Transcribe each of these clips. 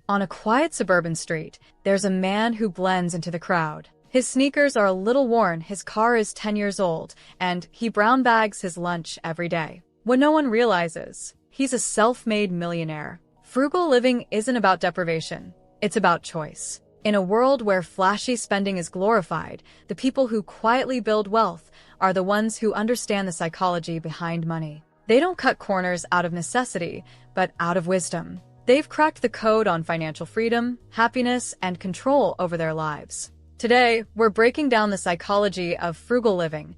On a quiet suburban street, there's a man who blends into the crowd. His sneakers are a little worn, his car is 10 years old, and he brown bags his lunch every day. What no one realizes, he's a self-made millionaire. Frugal living isn't about deprivation, it's about choice. In a world where flashy spending is glorified, the people who quietly build wealth are the ones who understand the psychology behind money. They don't cut corners out of necessity, but out of wisdom. They've cracked the code on financial freedom, happiness, and control over their lives. Today, we're breaking down the psychology of frugal living,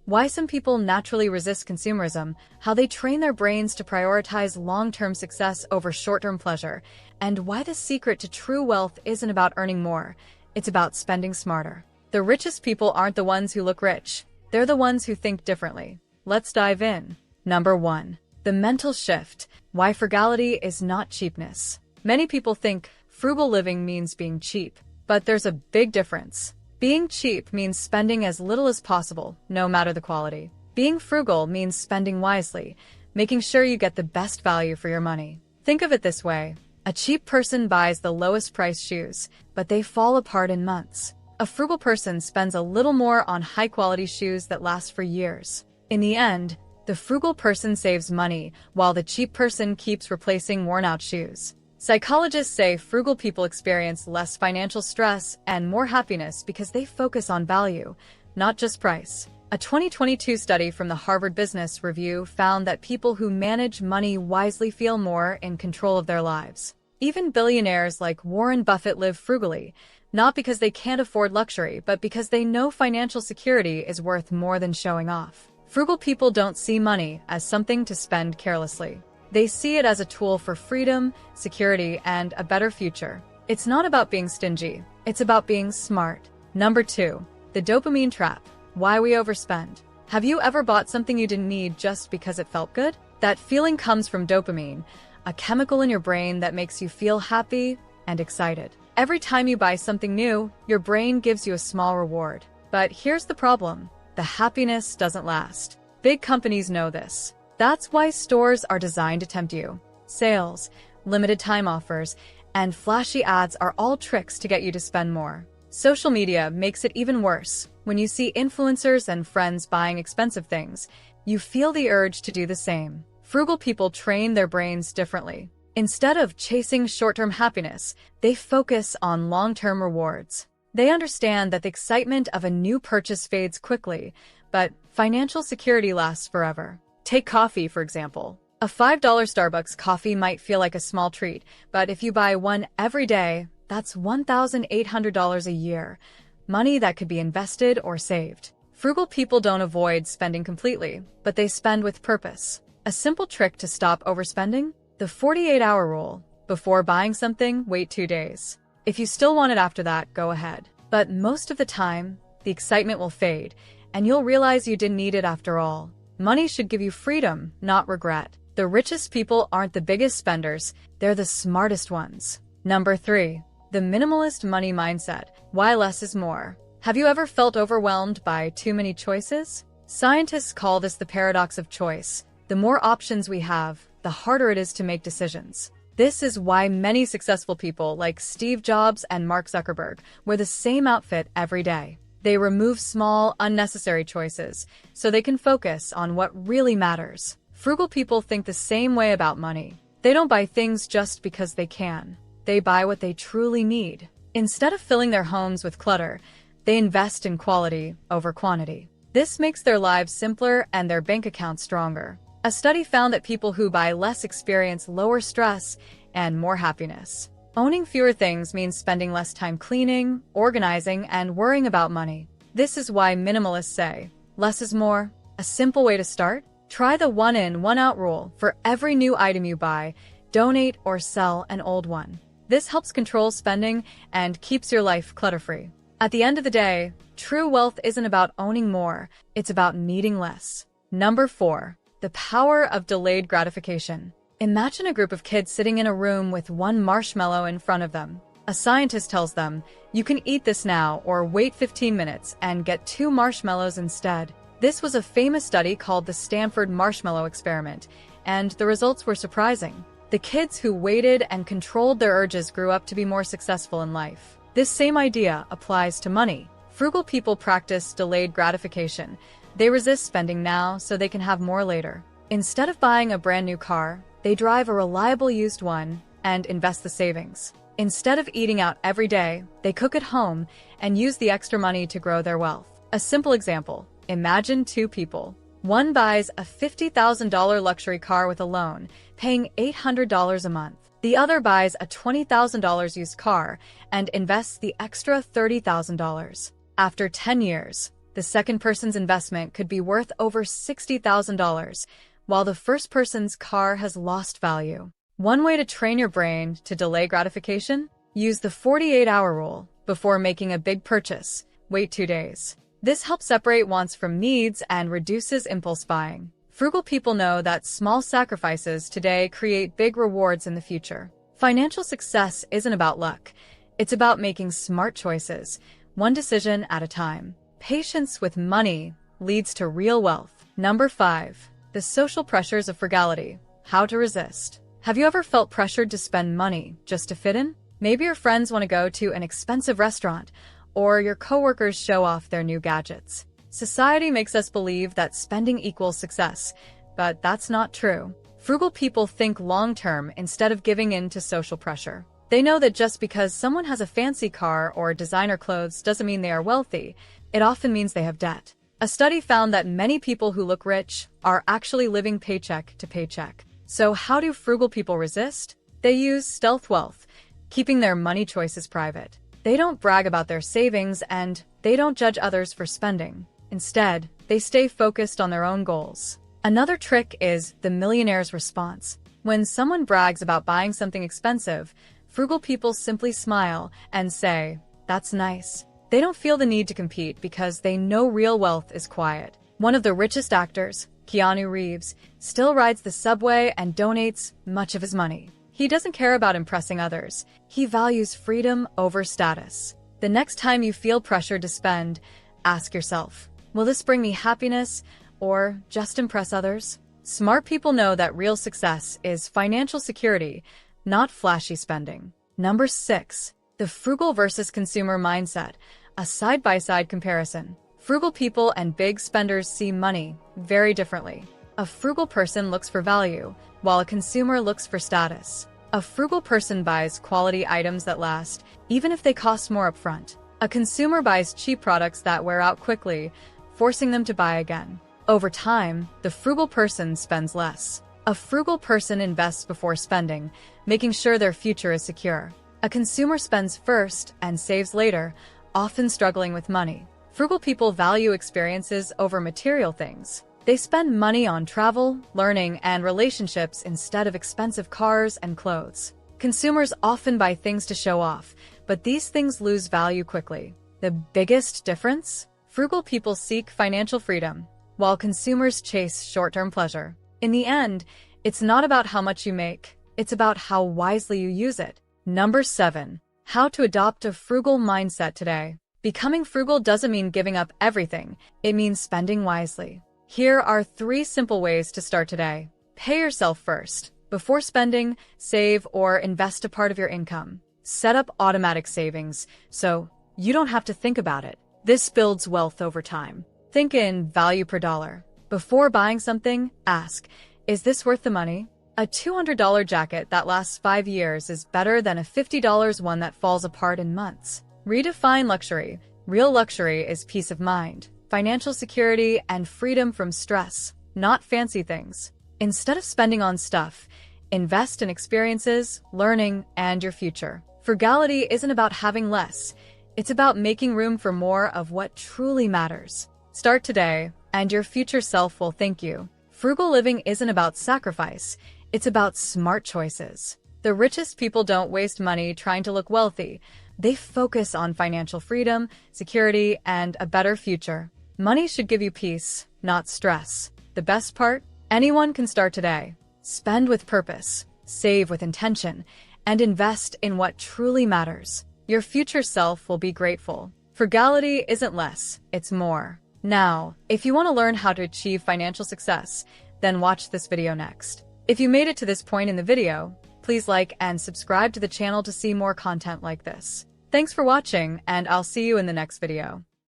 why some people naturally resist consumerism, how they train their brains to prioritize long-term success over short-term pleasure, and why the secret to true wealth isn't about earning more, it's about spending smarter. The richest people aren't the ones who look rich, they're the ones who think differently. Let's dive in. Number 1. The mental shift. Why frugality is not cheapness. Many people think frugal living means being cheap, but there's a big difference. Being cheap means spending as little as possible, no matter the quality. Being frugal means spending wisely, making sure you get the best value for your money. Think of it this way. A cheap person buys the lowest price shoes, but they fall apart in months. A frugal person spends a little more on high-quality shoes that last for years. In the end, the frugal person saves money, while the cheap person keeps replacing worn-out shoes. Psychologists say frugal people experience less financial stress and more happiness because they focus on value, not just price. A 2022 study from the Harvard Business Review found that people who manage money wisely feel more in control of their lives. Even billionaires like Warren Buffett live frugally, not because they can't afford luxury, but because they know financial security is worth more than showing off. Frugal people don't see money as something to spend carelessly. They see it as a tool for freedom, security, and a better future. It's not about being stingy, it's about being smart. Number 2. The dopamine trap. Why we overspend. Have you ever bought something you didn't need just because it felt good? That feeling comes from dopamine, a chemical in your brain that makes you feel happy and excited. Every time you buy something new, your brain gives you a small reward. But here's the problem. The happiness doesn't last. Big companies know this. That's why stores are designed to tempt you. Sales, limited time offers, and flashy ads are all tricks to get you to spend more. Social media makes it even worse. When you see influencers and friends buying expensive things, you feel the urge to do the same. Frugal people train their brains differently. Instead of chasing short-term happiness, they focus on long-term rewards. They understand that the excitement of a new purchase fades quickly, but financial security lasts forever. Take coffee, for example. A $5 Starbucks coffee might feel like a small treat, but if you buy one every day, that's $1,800 a year, money that could be invested or saved. Frugal people don't avoid spending completely, but they spend with purpose. A simple trick to stop overspending? The 48-hour rule. Before buying something, wait 2 days. If you still want it after that, go ahead. But most of the time, the excitement will fade, and you'll realize you didn't need it after all. Money should give you freedom, not regret. The richest people aren't the biggest spenders, they're the smartest ones. Number 3. The minimalist money mindset. Why less is more. Have you ever felt overwhelmed by too many choices? Scientists call this the paradox of choice. The more options we have, the harder it is to make decisions. This is why many successful people like Steve Jobs and Mark Zuckerberg wear the same outfit every day. They remove small, unnecessary choices so they can focus on what really matters. Frugal people think the same way about money. They don't buy things just because they can. They buy what they truly need. Instead of filling their homes with clutter, they invest in quality over quantity. This makes their lives simpler and their bank accounts stronger. A study found that people who buy less experience lower stress and more happiness. Owning fewer things means spending less time cleaning, organizing, and worrying about money. This is why minimalists say, less is more. A simple way to start? Try the one-in, one-out rule. For every new item you buy, donate or sell an old one. This helps control spending and keeps your life clutter-free. At the end of the day, true wealth isn't about owning more, it's about needing less. Number 4. The power of delayed gratification. Imagine a group of kids sitting in a room with one marshmallow in front of them. A scientist tells them, you can eat this now or wait 15 minutes and get 2 marshmallows instead. This was a famous study called the Stanford Marshmallow Experiment, and the results were surprising. The kids who waited and controlled their urges grew up to be more successful in life. This same idea applies to money. Frugal people practice delayed gratification. They resist spending now so they can have more later. Instead of buying a brand new car, they drive a reliable used one and invest the savings. Instead of eating out every day, they cook at home and use the extra money to grow their wealth. A simple example: imagine two people. One buys a $50,000 luxury car with a loan, paying $800 a month. The other buys a $20,000 used car and invests the extra $30,000. After 10 years, the second person's investment could be worth over $60,000, while the first person's car has lost value. One way to train your brain to delay gratification: use the 48-hour rule. Before making a big purchase, wait 2 days. This helps separate wants from needs and reduces impulse buying. Frugal people know that small sacrifices today create big rewards in the future. Financial success isn't about luck. It's about making smart choices, one decision at a time. Patience with money leads to real wealth. Number 5. The social pressures of frugality. How to resist. Have you ever felt pressured to spend money just to fit in? Maybe your friends want to go to an expensive restaurant, or your coworkers show off their new gadgets. Society makes us believe that spending equals success, but that's not true. Frugal people think long-term instead of giving in to social pressure. They know that just because someone has a fancy car or designer clothes doesn't mean they are wealthy. It often means they have debt. A study found that many people who look rich are actually living paycheck to paycheck. So how do frugal people resist? They use stealth wealth, keeping their money choices private. They don't brag about their savings and they don't judge others for spending. Instead, they stay focused on their own goals. Another trick is the millionaire's response. When someone brags about buying something expensive, frugal people simply smile and say, "That's nice." They don't feel the need to compete because they know real wealth is quiet. One of the richest actors, Keanu Reeves, still rides the subway and donates much of his money. He doesn't care about impressing others. He values freedom over status. The next time you feel pressured to spend, ask yourself, will this bring me happiness or just impress others? Smart people know that real success is financial security, not flashy spending. Number 6. The frugal versus consumer mindset, a side-by-side comparison. Frugal people and big spenders see money very differently. A frugal person looks for value, while a consumer looks for status. A frugal person buys quality items that last, even if they cost more upfront. A consumer buys cheap products that wear out quickly, forcing them to buy again. Over time, the frugal person spends less. A frugal person invests before spending, making sure their future is secure. A consumer spends first and saves later, often struggling with money. Frugal people value experiences over material things. They spend money on travel, learning, and relationships instead of expensive cars and clothes. Consumers often buy things to show off, but these things lose value quickly. The biggest difference? Frugal people seek financial freedom, while consumers chase short-term pleasure. In the end, it's not about how much you make, it's about how wisely you use it. Number 7. How to adopt a frugal mindset today. Becoming frugal doesn't mean giving up everything, it means spending wisely. Here are 3 simple ways to start today. Pay yourself first. Before spending, save or invest a part of your income. Set up automatic savings so you don't have to think about it. This builds wealth over time. Think in value per dollar. Before buying something, ask, is this worth the money? A $200 jacket that lasts 5 years is better than a $50 one that falls apart in months. Redefine luxury. Real luxury is peace of mind, financial security, and freedom from stress, not fancy things. Instead of spending on stuff, invest in experiences, learning, and your future. Frugality isn't about having less. It's about making room for more of what truly matters. Start today, and your future self will thank you. Frugal living isn't about sacrifice. It's about smart choices. The richest people don't waste money trying to look wealthy. They focus on financial freedom, security, and a better future. Money should give you peace, not stress. The best part? Anyone can start today. Spend with purpose, save with intention, and invest in what truly matters. Your future self will be grateful. Frugality isn't less, it's more. Now, if you want to learn how to achieve financial success, then watch this video next. If you made it to this point in the video, please like and subscribe to the channel to see more content like this. Thanks for watching, and I'll see you in the next video.